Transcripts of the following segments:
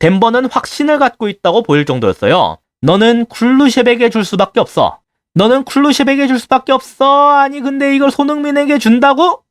덴버는 확신을 갖고 있다고 보일 정도였어요. 너는 쿨루셉에게 줄 수밖에 없어. 너는 쿨루셉에게 줄 수밖에 없어. 아니 근데 이걸 손흥민에게 준다고?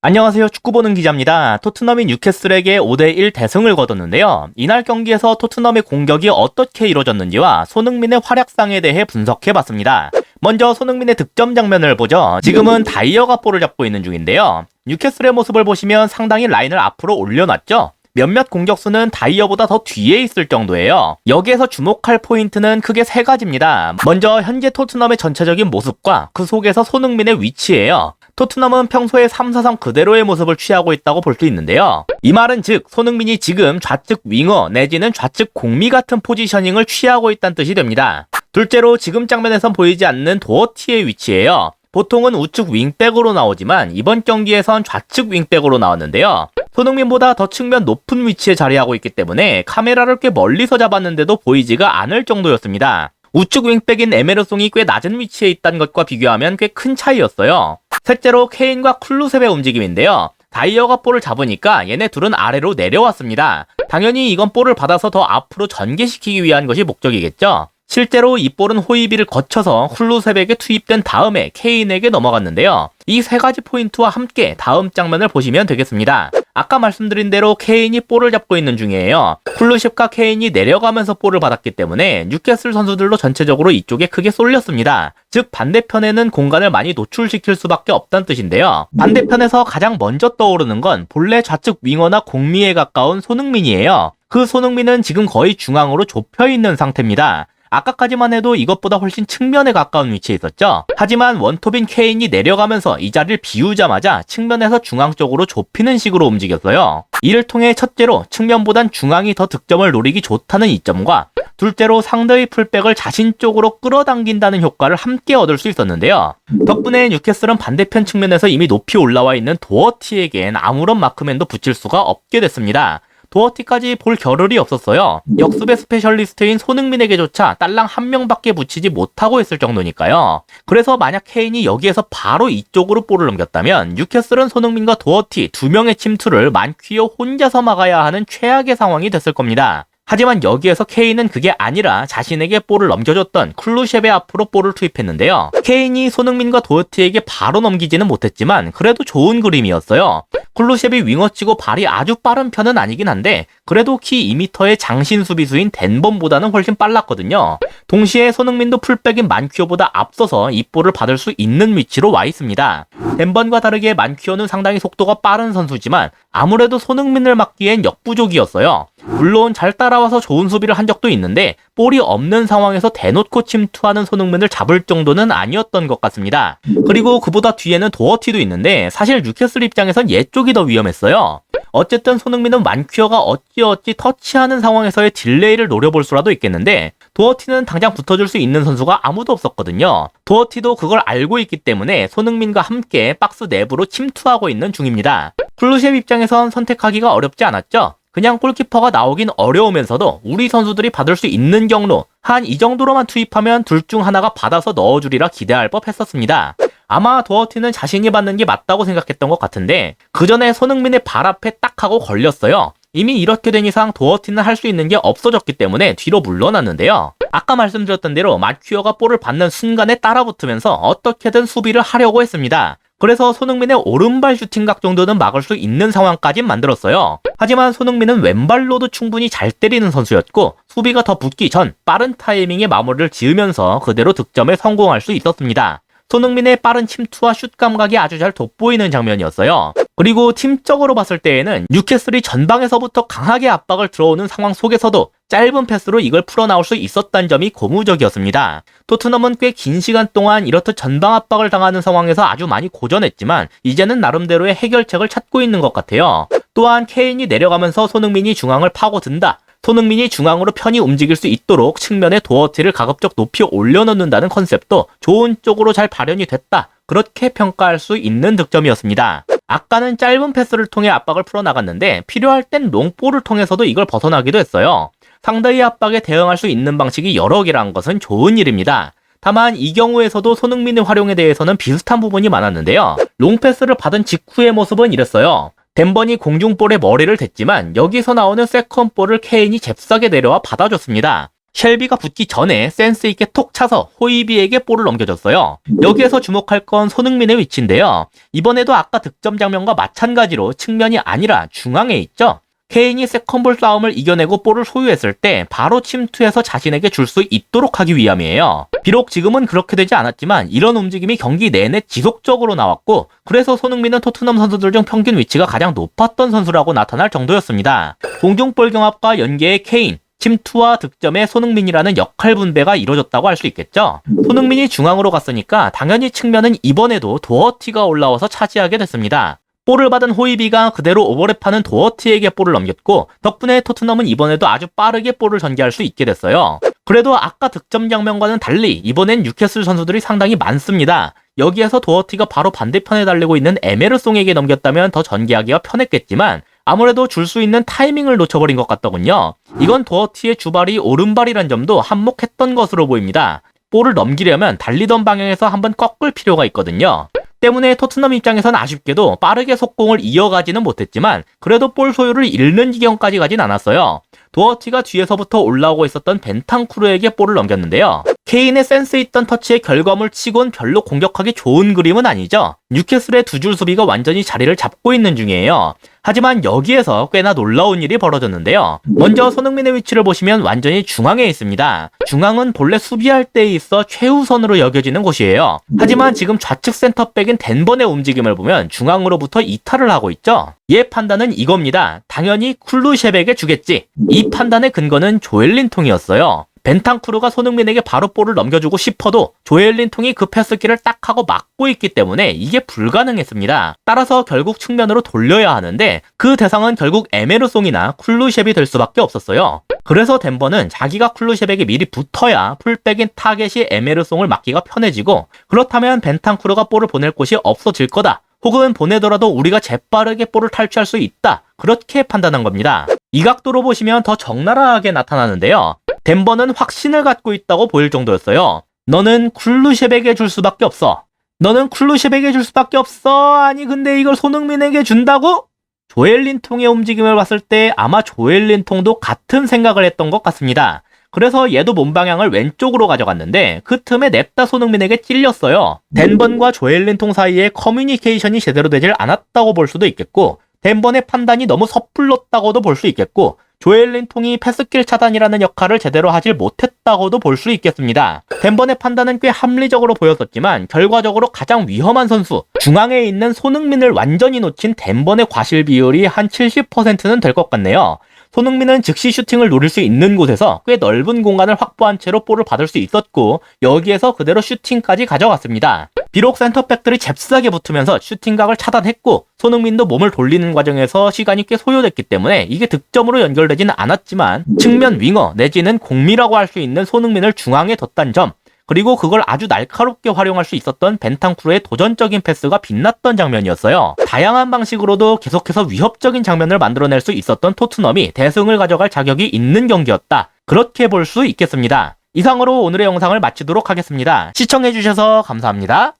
안녕하세요. 축구보는 기자입니다. 토트넘이 뉴캐슬에게 5대1 대승을 거뒀는데요. 이날 경기에서 토트넘의 공격이 어떻게 이루어졌는지와 손흥민의 활약상에 대해 분석해봤습니다. 먼저 손흥민의 득점 장면을 보죠. 지금은 다이어가 볼을 잡고 있는 중인데요. 뉴캐슬의 모습을 보시면 상당히 라인을 앞으로 올려놨죠. 몇몇 공격수는 다이어보다 더 뒤에 있을 정도예요. 여기에서 주목할 포인트는 크게 세 가지입니다. 먼저 현재 토트넘의 전체적인 모습과 그 속에서 손흥민의 위치예요. 토트넘은 평소에 3-4-3 그대로의 모습을 취하고 있다고 볼 수 있는데요. 이 말은 즉 손흥민이 지금 좌측 윙어 내지는 좌측 공미 같은 포지셔닝을 취하고 있다는 뜻이 됩니다. 둘째로 지금 장면에선 보이지 않는 도어티의 위치예요. 보통은 우측 윙백으로 나오지만 이번 경기에선 좌측 윙백으로 나왔는데요. 손흥민보다 더 측면 높은 위치에 자리하고 있기 때문에 카메라를 꽤 멀리서 잡았는데도 보이지가 않을 정도였습니다. 우측 윙백인 에메르송이 꽤 낮은 위치에 있다는 것과 비교하면 꽤 큰 차이였어요. 셋째로 케인과 쿨루셉의 움직임인데요. 다이어가 볼을 잡으니까 얘네 둘은 아래로 내려왔습니다. 당연히 이건 볼을 받아서 더 앞으로 전개시키기 위한 것이 목적이겠죠. 실제로 이 볼은 호이비를 거쳐서 쿨루셉에게 투입된 다음에 케인에게 넘어갔는데요. 이 세 가지 포인트와 함께 다음 장면을 보시면 되겠습니다. 아까 말씀드린 대로 케인이 볼을 잡고 있는 중이에요. 쿨루셉과 케인이 내려가면서 볼을 받았기 때문에 뉴캐슬 선수들도 전체적으로 이쪽에 크게 쏠렸습니다. 즉 반대편에는 공간을 많이 노출시킬 수밖에 없다는 뜻인데요. 반대편에서 가장 먼저 떠오르는 건 본래 좌측 윙어나 공미에 가까운 손흥민이에요. 그 손흥민은 지금 거의 중앙으로 좁혀있는 상태입니다. 아까까지만 해도 이것보다 훨씬 측면에 가까운 위치에 있었죠. 하지만 원톱인 케인이 내려가면서 이 자리를 비우자마자 측면에서 중앙 쪽으로 좁히는 식으로 움직였어요. 이를 통해 첫째로 측면보단 중앙이 더 득점을 노리기 좋다는 이점과 둘째로 상대의 풀백을 자신 쪽으로 끌어당긴다는 효과를 함께 얻을 수 있었는데요. 덕분에 뉴캐슬은 반대편 측면에서 이미 높이 올라와 있는 도어티에겐 아무런 마크맨도 붙일 수가 없게 됐습니다. 도어티까지 볼 겨를이 없었어요. 역습의 스페셜리스트인 손흥민에게조차 딸랑 한 명밖에 붙이지 못하고 있을 정도니까요. 그래서 만약 케인이 여기에서 바로 이쪽으로 볼을 넘겼다면 뉴캐슬은 손흥민과 도어티 두 명의 침투를 만퀴어 혼자서 막아야 하는 최악의 상황이 됐을 겁니다. 하지만 여기에서 케인은 그게 아니라 자신에게 볼을 넘겨줬던 쿨루셉의 앞으로 볼을 투입했는데요. 케인이 손흥민과 도어티에게 바로 넘기지는 못했지만 그래도 좋은 그림이었어요. 쿨루셉이 윙어치고 발이 아주 빠른 편은 아니긴 한데 그래도 키 2m의 장신 수비수인 덴범보다는 훨씬 빨랐거든요. 동시에 손흥민도 풀백인 만퀴어보다 앞서서 이 볼을 받을 수 있는 위치로 와 있습니다. 덴번과 다르게 만퀴어는 상당히 속도가 빠른 선수지만 아무래도 손흥민을 막기엔 역부족이었어요. 물론 잘 따라와서 좋은 수비를 한 적도 있는데 볼이 없는 상황에서 대놓고 침투하는 손흥민을 잡을 정도는 아니었던 것 같습니다. 그리고 그보다 뒤에는 도어티도 있는데 사실 뉴캐슬 입장에선 얘 쪽이 더 위험했어요. 어쨌든 손흥민은 만퀴어가 어찌어찌 터치하는 상황에서의 딜레이를 노려볼 수라도 있겠는데 도어티는 당장 붙어줄 수 있는 선수가 아무도 없었거든요. 도어티도 그걸 알고 있기 때문에 손흥민과 함께 박스 내부로 침투하고 있는 중입니다. 쿨루셉 입장에선 선택하기가 어렵지 않았죠. 그냥 골키퍼가 나오긴 어려우면서도 우리 선수들이 받을 수 있는 경로 한 이 정도로만 투입하면 둘 중 하나가 받아서 넣어주리라 기대할 법 했었습니다. 아마 도어티는 자신이 받는 게 맞다고 생각했던 것 같은데 그 전에 손흥민의 발 앞에 딱 하고 걸렸어요. 이미 이렇게 된 이상 도어티는 할 수 있는 게 없어졌기 때문에 뒤로 물러났는데요. 아까 말씀드렸던 대로 마퀴어가 볼을 받는 순간에 따라붙으면서 어떻게든 수비를 하려고 했습니다. 그래서 손흥민의 오른발 슈팅각 정도는 막을 수 있는 상황까진 만들었어요. 하지만 손흥민은 왼발로도 충분히 잘 때리는 선수였고 수비가 더 붙기 전 빠른 타이밍에 마무리를 지으면서 그대로 득점에 성공할 수 있었습니다. 손흥민의 빠른 침투와 슛 감각이 아주 잘 돋보이는 장면이었어요. 그리고 팀적으로 봤을 때에는 뉴캐슬이 전방에서부터 강하게 압박을 들어오는 상황 속에서도 짧은 패스로 이걸 풀어나올 수 있었다는 점이 고무적이었습니다. 토트넘은 꽤 긴 시간 동안 이렇듯 전방 압박을 당하는 상황에서 아주 많이 고전했지만 이제는 나름대로의 해결책을 찾고 있는 것 같아요. 또한 케인이 내려가면서 손흥민이 중앙을 파고든다. 손흥민이 중앙으로 편히 움직일 수 있도록 측면에 도어티를 가급적 높이 올려놓는다는 컨셉도 좋은 쪽으로 잘 발현이 됐다. 그렇게 평가할 수 있는 득점이었습니다. 아까는 짧은 패스를 통해 압박을 풀어나갔는데 필요할 땐 롱볼을 통해서도 이걸 벗어나기도 했어요. 상대의 압박에 대응할 수 있는 방식이 여러 개라는 것은 좋은 일입니다. 다만 이 경우에서도 손흥민의 활용에 대해서는 비슷한 부분이 많았는데요. 롱패스를 받은 직후의 모습은 이랬어요. 덴번이 공중볼에 머리를 댔지만 여기서 나오는 세컨볼을 케인이 잽싸게 내려와 받아줬습니다. 셸비가 붙기 전에 센스 있게 톡 차서 호이비에게 볼을 넘겨줬어요. 여기에서 주목할 건 손흥민의 위치인데요. 이번에도 아까 득점 장면과 마찬가지로 측면이 아니라 중앙에 있죠. 케인이 세컨볼 싸움을 이겨내고 볼을 소유했을 때 바로 침투해서 자신에게 줄 수 있도록 하기 위함이에요. 비록 지금은 그렇게 되지 않았지만 이런 움직임이 경기 내내 지속적으로 나왔고, 그래서 손흥민은 토트넘 선수들 중 평균 위치가 가장 높았던 선수라고 나타날 정도였습니다. 공중볼 경합과 연계의 케인, 침투와 득점에 손흥민이라는 역할 분배가 이루어졌다고 할 수 있겠죠. 손흥민이 중앙으로 갔으니까 당연히 측면은 이번에도 도어티가 올라와서 차지하게 됐습니다. 볼을 받은 호이비가 그대로 오버랩하는 도어티에게 볼을 넘겼고, 덕분에 토트넘은 이번에도 아주 빠르게 볼을 전개할 수 있게 됐어요. 그래도 아까 득점 장면과는 달리 이번엔 뉴캐슬 선수들이 상당히 많습니다. 여기에서 도어티가 바로 반대편에 달리고 있는 에메르송에게 넘겼다면 더 전개하기가 편했겠지만 아무래도 줄 수 있는 타이밍을 놓쳐버린 것 같더군요. 이건 도어티의 주발이 오른발이란 점도 한몫했던 것으로 보입니다. 볼을 넘기려면 달리던 방향에서 한번 꺾을 필요가 있거든요. 때문에 토트넘 입장에선 아쉽게도 빠르게 속공을 이어가지는 못했지만 그래도 볼 소유를 잃는 지경까지 가진 않았어요. 도어티가 뒤에서부터 올라오고 있었던 벤탄쿠르에게 볼을 넘겼는데요. 케인의 센스 있던 터치의 결과물 치곤 별로 공격하기 좋은 그림은 아니죠. 뉴캐슬의 두 줄 수비가 완전히 자리를 잡고 있는 중이에요. 하지만 여기에서 꽤나 놀라운 일이 벌어졌는데요. 먼저 손흥민의 위치를 보시면 완전히 중앙에 있습니다. 중앙은 본래 수비할 때에 있어 최우선으로 여겨지는 곳이에요. 하지만 지금 좌측 센터백인 덴번의 움직임을 보면 중앙으로부터 이탈을 하고 있죠. 얘 판단은 이겁니다. 당연히 쿨루셰백에 주겠지. 이 판단의 근거는 조엘린통이었어요. 벤탄쿠르가 손흥민에게 바로 볼을 넘겨주고 싶어도 조엘린통이 그 패스기를 딱 하고 막고 있기 때문에 이게 불가능했습니다. 따라서 결국 측면으로 돌려야 하는데 그 대상은 결국 에메르송이나 쿨루셰이 될 수밖에 없었어요. 그래서 덴버는 자기가 쿨루셰백에 미리 붙어야 풀백인 타겟이 에메르송을 막기가 편해지고, 그렇다면 벤탄쿠르가 볼을 보낼 곳이 없어질 거다. 혹은 보내더라도 우리가 재빠르게 볼을 탈취할 수 있다. 그렇게 판단한 겁니다. 이 각도로 보시면 더 적나라하게 나타나는데요. 덴버는 확신을 갖고 있다고 보일 정도였어요. 너는 쿨루셰백에 줄 수밖에 없어. 너는 쿨루셰백에 줄 수밖에 없어. 아니 근데 이걸 손흥민에게 준다고? 조엘린통의 움직임을 봤을 때 아마 조엘린통도 같은 생각을 했던 것 같습니다. 그래서 얘도 몸 방향을 왼쪽으로 가져갔는데 그 틈에 냅다 손흥민에게 찔렸어요. 덴번과 조엘린통 사이에 커뮤니케이션이 제대로 되질 않았다고 볼 수도 있겠고, 덴번의 판단이 너무 섣불렀다고도 볼 수 있겠고, 조엘린통이 패스길 차단이라는 역할을 제대로 하질 못했다고도 볼 수 있겠습니다. 덴번의 판단은 꽤 합리적으로 보였었지만 결과적으로 가장 위험한 선수, 중앙에 있는 손흥민을 완전히 놓친 덴번의 과실 비율이 한 70%는 될 것 같네요. 손흥민은 즉시 슈팅을 노릴 수 있는 곳에서 꽤 넓은 공간을 확보한 채로 볼을 받을 수 있었고, 여기에서 그대로 슈팅까지 가져갔습니다. 비록 센터백들이 잽싸게 붙으면서 슈팅각을 차단했고, 손흥민도 몸을 돌리는 과정에서 시간이 꽤 소요됐기 때문에 이게 득점으로 연결되지는 않았지만, 측면 윙어 내지는 공미라고 할 수 있는 손흥민을 중앙에 뒀다는 점, 그리고 그걸 아주 날카롭게 활용할 수 있었던 벤탄쿠르의 도전적인 패스가 빛났던 장면이었어요. 다양한 방식으로도 계속해서 위협적인 장면을 만들어낼 수 있었던 토트넘이 대승을 가져갈 자격이 있는 경기였다. 그렇게 볼 수 있겠습니다. 이상으로 오늘의 영상을 마치도록 하겠습니다. 시청해주셔서 감사합니다.